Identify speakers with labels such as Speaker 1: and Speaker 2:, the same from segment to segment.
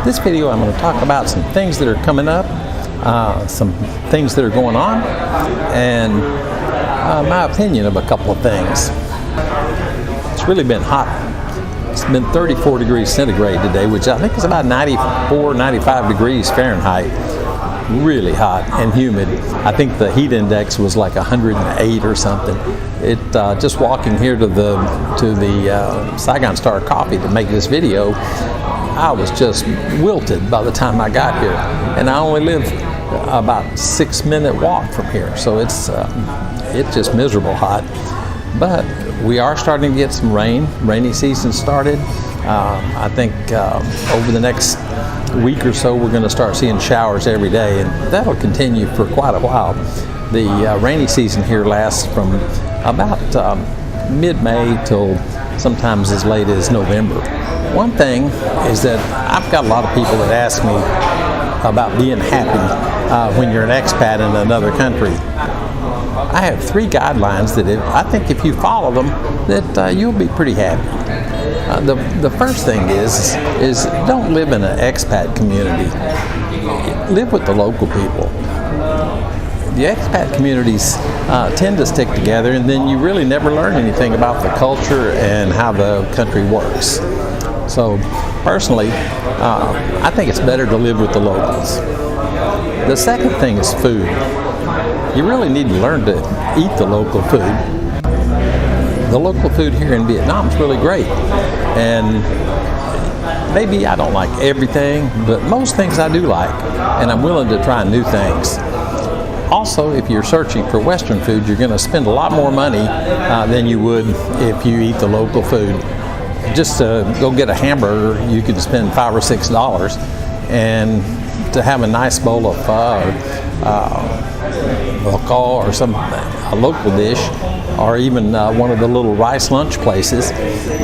Speaker 1: This video I'm going to talk about some things that are coming up, some things that are going on, and my opinion of a couple of things. It's really been hot. It's been 34 degrees centigrade today, which I think is about 94, 95 degrees Fahrenheit. Really hot and humid. I think the heat index was like 108 or something. Just walking here to the Saigon Star Coffee to make this video, I was just wilted by the time I got here, and I only live about 6-minute walk from here, so it's just miserable hot. But we are starting to get some rain. Rainy season started. I think over the next week or so we're going to start seeing showers every day, and that'll continue for quite a while. The rainy season here lasts from about mid-May till sometimes as late as November. One thing is that I've got a lot of people that ask me about being happy when you're an expat in another country. I have 3 guidelines that I think if you follow them, that you'll be pretty happy. The first thing is don't live in an expat community. Live with the local people. The expat communities tend to stick together, and then you really never learn anything about the culture and how the country works. So personally, I think it's better to live with the locals. The second thing is food. You really need to learn to eat the local food. The local food here in Vietnam is really great, and maybe I don't like everything, but most things I do like, and I'm willing to try new things. Also, if you're searching for Western food, you're going to spend a lot more money than you would if you eat the local food. Just to go get a hamburger, you could spend $5 or $6, and to have a nice bowl of pho, or a local dish, or even one of the little rice lunch places,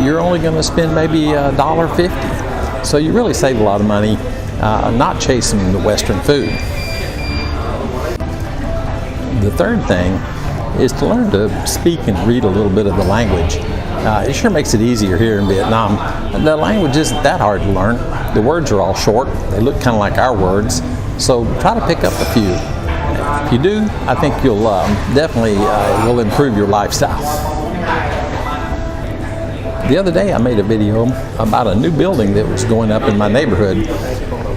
Speaker 1: you're only going to spend maybe $1.50. So you really save a lot of money not chasing the Western food. The third thing is to learn to speak and read a little bit of the language. It sure makes it easier here in Vietnam. The language isn't that hard to learn. The words are all short. They look kind of like our words. So try to pick up a few. If you do, I think you'll definitely will improve your lifestyle. The other day I made a video about a new building that was going up in my neighborhood.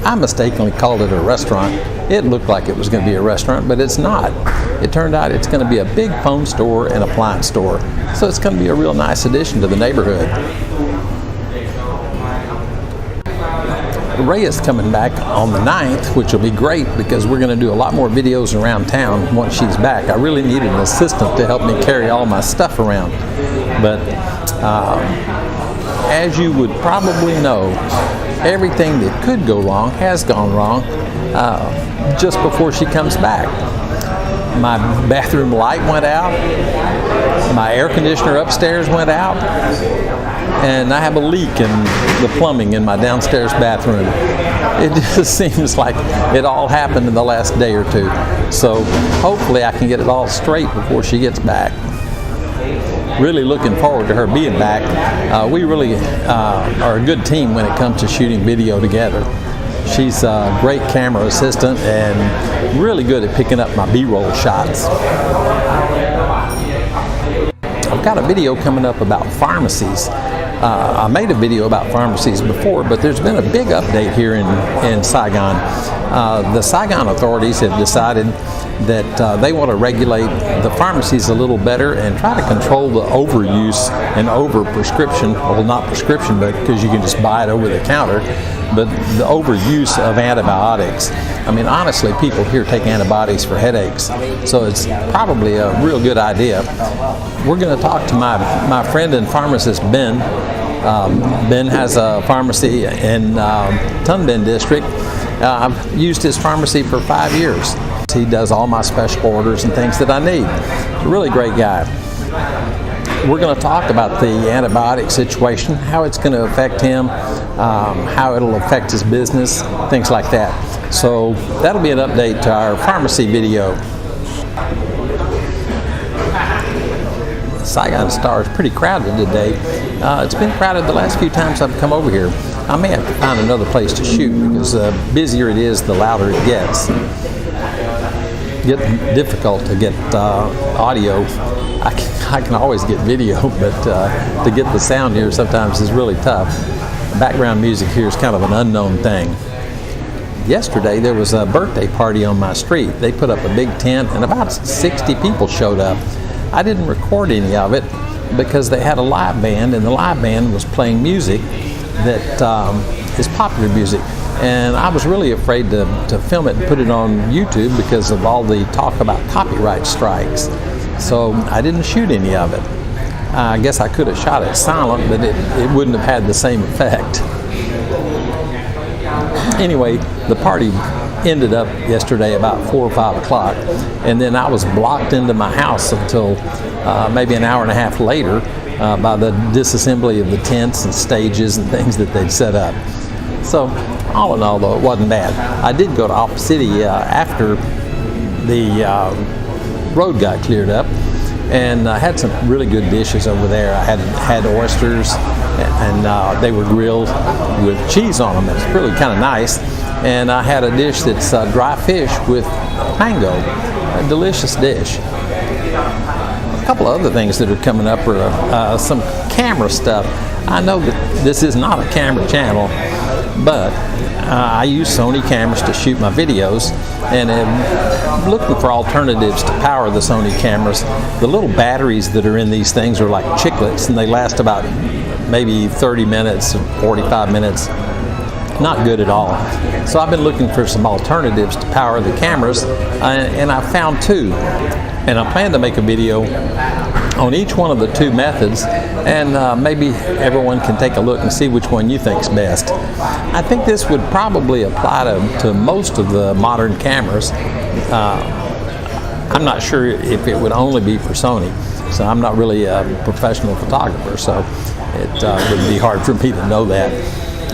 Speaker 1: I mistakenly called it a restaurant. It looked like it was going to be a restaurant, but it's not. It turned out it's going to be a big phone store and appliance store. So it's going to be a real nice addition to the neighborhood. Ray is coming back on the 9th, which will be great because we're going to do a lot more videos around town once she's back. I really needed an assistant to help me carry all my stuff around. But as you would probably know, everything that could go wrong has gone wrong just before she comes back. My bathroom light went out, my air conditioner upstairs went out, and I have a leak in the plumbing in my downstairs bathroom. It just seems like it all happened in the last day or two. So hopefully I can get it all straight before she gets back. Really looking forward to her being back. We really are a good team when it comes to shooting video together. She's a great camera assistant and really good at picking up my B-roll shots. I've got a video coming up about pharmacies. I made a video about pharmacies before, but there's been a big update here in Saigon. The Saigon authorities have decided that they want to regulate the pharmacies a little better and try to control the overuse and over-prescription, well, not prescription, but because you can just buy it over the counter, but the overuse of antibiotics. I mean, honestly, people here take antibiotics for headaches, so it's probably a real good idea. We're going to talk to my friend and pharmacist, Ben. Ben has a pharmacy in Tân Phú district. I've used his pharmacy for 5 years. He does all my special orders and things that I need. He's a really great guy. We're going to talk about the antibiotic situation, how it's going to affect him, how it'll affect his business, things like that. So that'll be an update to our pharmacy video. Saigon Stars is pretty crowded today. It's been crowded the last few times I've come over here. I may have to find another place to shoot because the busier it is, the louder it gets. Getting difficult to get audio. I can always get video, but to get the sound here sometimes is really tough. Background music here is kind of an unknown thing. Yesterday there was a birthday party on my street. They put up a big tent and about 60 people showed up. I didn't record any of it because they had a live band, and the live band was playing music that is popular music. And I was really afraid to film it and put it on YouTube because of all the talk about copyright strikes. So I didn't shoot any of it. I guess I could have shot it silent, but it wouldn't have had the same effect. Anyway, the party ended up yesterday about 4 or 5 o'clock, and then I was blocked into my house until maybe an hour and a half later by the disassembly of the tents and stages and things that they'd set up. So all in all, though, it wasn't bad. I did go to Alpha City after the road got cleared up, and I had some really good dishes over there. I had oysters, and they were grilled with cheese on them. It's really kind of nice. And I had a dish that's dry fish with mango, a delicious dish. A couple of other things that are coming up are some camera stuff. I know that this is not a camera channel, but I use Sony cameras to shoot my videos, and am looking for alternatives to power the Sony cameras. The little batteries that are in these things are like chiclets, and they last about maybe 30 minutes, 45 minutes. Not good at all. So I've been looking for some alternatives to power the cameras, and I found two. And I plan to make a video on each one of the two methods, and maybe everyone can take a look and see which one you think is best. I think this would probably apply to most of the modern cameras. I'm not sure if it would only be for Sony, so I'm not really a professional photographer, so it would be hard for me to know that.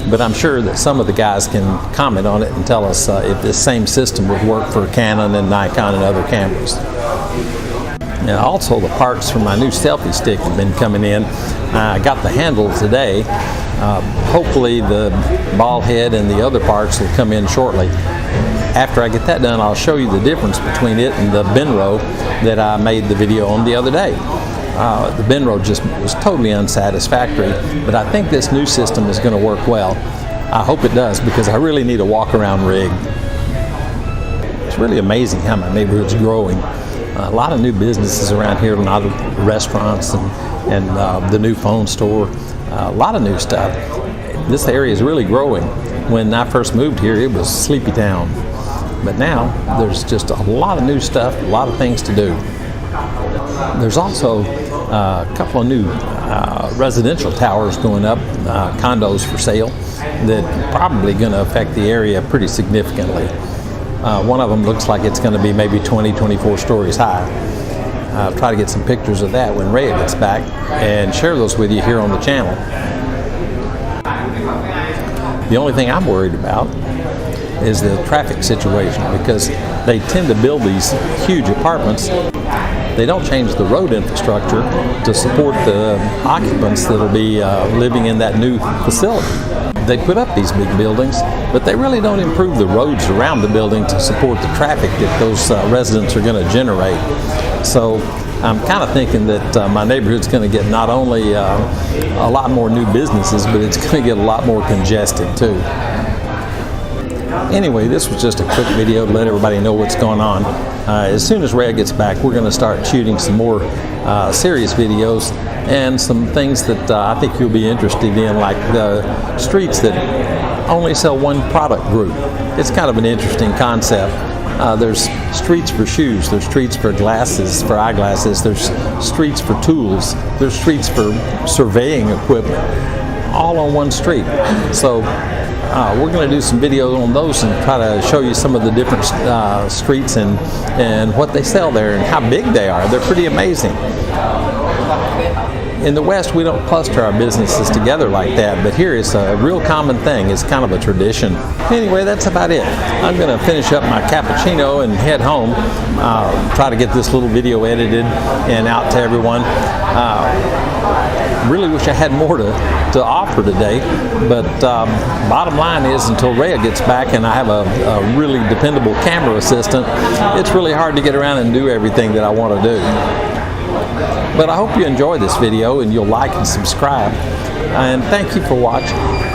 Speaker 1: But I'm sure that some of the guys can comment on it and tell us if this same system would work for Canon and Nikon and other cameras. And also, the parts for my new selfie stick have been coming in. I got the handle today. Hopefully the ball head and the other parts will come in shortly. After I get that done, I'll show you the difference between it and the Benro that I made the video on the other day. The Benro just was totally unsatisfactory, but I think this new system is going to work well. I hope it does, because I really need a walk-around rig. It's really amazing how my neighborhood's growing. A lot of new businesses around here, a lot of restaurants and the new phone store, a lot of new stuff. This area is really growing. When I first moved here, it was sleepy town. But now there's just a lot of new stuff, a lot of things to do. There's also a couple of new residential towers going up, condos for sale, that are probably going to affect the area pretty significantly. One of them looks like it's going to be maybe 24 stories high. I'll try to get some pictures of that when Ray gets back and share those with you here on the channel. The only thing I'm worried about is the traffic situation, because they tend to build these huge apartments. They don't change the road infrastructure to support the occupants that will be living in that new facility. They put up these big buildings, but they really don't improve the roads around the building to support the traffic that those residents are going to generate. So I'm kind of thinking that my neighborhood's going to get not only a lot more new businesses, but it's going to get a lot more congested too. Anyway, this was just a quick video to let everybody know what's going on. As soon as Ray gets back, we're going to start shooting some more serious videos and some things that I think you'll be interested in, like the streets that only sell one product group. It's kind of an interesting concept. There's streets for shoes, there's streets for glasses, for eyeglasses, there's streets for tools, there's streets for surveying equipment, all on one street. So we're going to do some videos on those and try to show you some of the different streets and what they sell there and how big they are. They're pretty amazing. In the West, we don't cluster our businesses together like that, but here it's a real common thing. It's kind of a tradition. Anyway, that's about it. I'm going to finish up my cappuccino and head home. Try to get this little video edited and out to everyone. really wish I had more to offer today, but bottom line is, until Rhea gets back and I have a really dependable camera assistant, it's really hard to get around and do everything that I want to do. But I hope you enjoy this video and you'll like and subscribe, and thank you for watching.